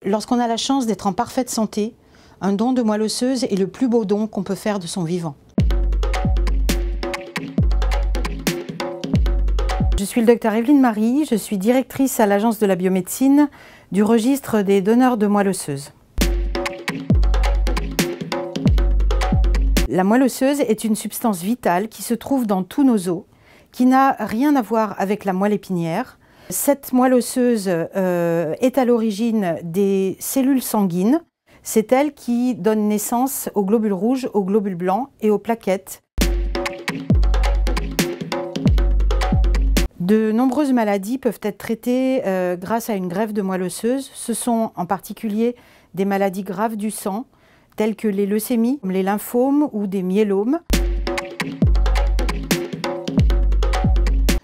Lorsqu'on a la chance d'être en parfaite santé, un don de moelle osseuse est le plus beau don qu'on peut faire de son vivant. Je suis le docteur Evelyne Marie, je suis directrice à l'Agence de la biomédecine du registre des donneurs de moelle osseuse. La moelle osseuse est une substance vitale qui se trouve dans tous nos os, qui n'a rien à voir avec la moelle épinière. Cette moelle osseuse est à l'origine des cellules sanguines. C'est elle qui donne naissance aux globules rouges, aux globules blancs et aux plaquettes. De nombreuses maladies peuvent être traitées grâce à une greffe de moelle osseuse. Ce sont en particulier des maladies graves du sang, telles que les leucémies, les lymphomes ou des myélomes.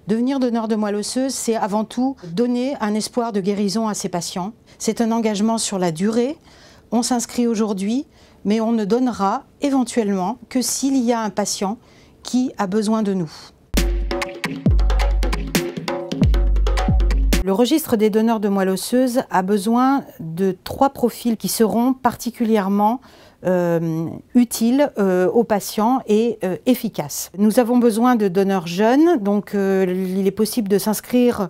Devenir donneur de moelle osseuse, c'est avant tout donner un espoir de guérison à ses patients. C'est un engagement sur la durée. On s'inscrit aujourd'hui, mais on ne donnera éventuellement que s'il y a un patient qui a besoin de nous. Le registre des donneurs de moelle osseuse a besoin de 3 profils qui seront particulièrement utiles aux patients et efficaces. Nous avons besoin de donneurs jeunes, donc il est possible de s'inscrire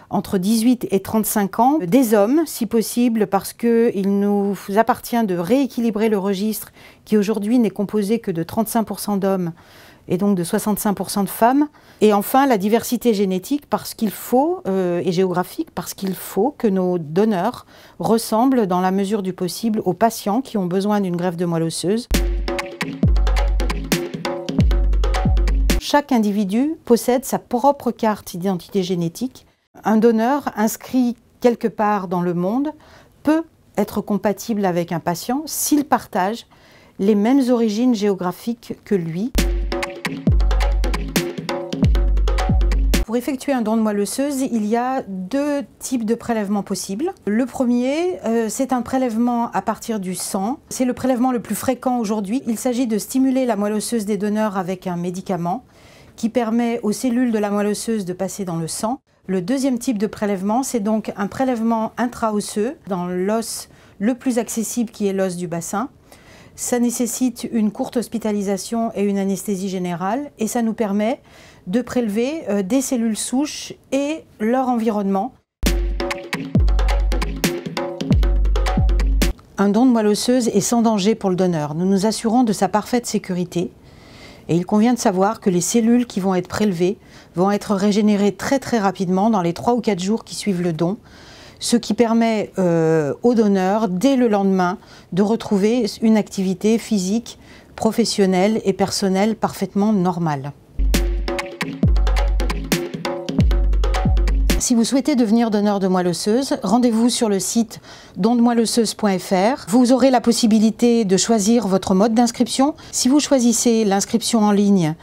entre 18 et 35 ans, des hommes si possible, parce qu'il nous appartient de rééquilibrer le registre qui aujourd'hui n'est composé que de 35% d'hommes et donc de 65% de femmes. Et enfin, la diversité génétique parce qu'il faut, et géographique, parce qu'il faut que nos donneurs ressemblent dans la mesure du possible aux patients qui ont besoin d'une greffe de moelle osseuse. Chaque individu possède sa propre carte d'identité génétique. Un donneur inscrit quelque part dans le monde peut être compatible avec un patient s'il partage les mêmes origines géographiques que lui. Pour effectuer un don de moelle osseuse, il y a 2 types de prélèvements possibles. Le premier, c'est un prélèvement à partir du sang. C'est le prélèvement le plus fréquent aujourd'hui. Il s'agit de stimuler la moelle osseuse des donneurs avec un médicament qui permet aux cellules de la moelle osseuse de passer dans le sang. Le deuxième type de prélèvement, c'est donc un prélèvement intra-osseux dans l'os le plus accessible qui est l'os du bassin. Ça nécessite une courte hospitalisation et une anesthésie générale et ça nous permet de prélever des cellules souches et leur environnement. Un don de moelle osseuse est sans danger pour le donneur. Nous nous assurons de sa parfaite sécurité et il convient de savoir que les cellules qui vont être prélevées vont être régénérées très rapidement dans les 3 ou 4 jours qui suivent le don, ce qui permet au donneur, dès le lendemain, de retrouver une activité physique, professionnelle et personnelle parfaitement normale. Si vous souhaitez devenir donneur de moelle osseuse, rendez-vous sur le site dondemoelleosseuse.fr. Vous aurez la possibilité de choisir votre mode d'inscription. Si vous choisissez l'inscription en ligne,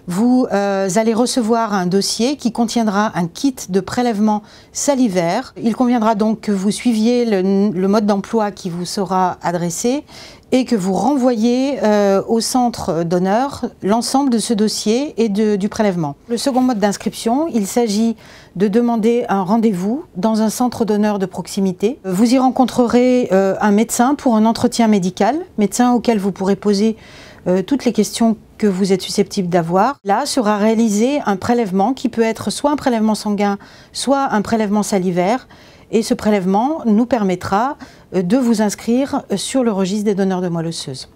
vous allez recevoir un dossier qui contiendra un kit de prélèvement salivaire. Il conviendra donc que vous suiviez le mode d'emploi qui vous sera adressé et que vous renvoyez au centre donneur l'ensemble de ce dossier et du prélèvement. Le second mode d'inscription, il s'agit de demander un rendez-vous dans un centre donneur de proximité. Vous y rencontrerez un médecin pour un entretien médical, médecin auquel vous pourrez poser toutes les questions que vous êtes susceptible d'avoir. Là sera réalisé un prélèvement qui peut être soit un prélèvement sanguin, soit un prélèvement salivaire. Et ce prélèvement nous permettra de vous inscrire sur le registre des donneurs de moelle osseuse.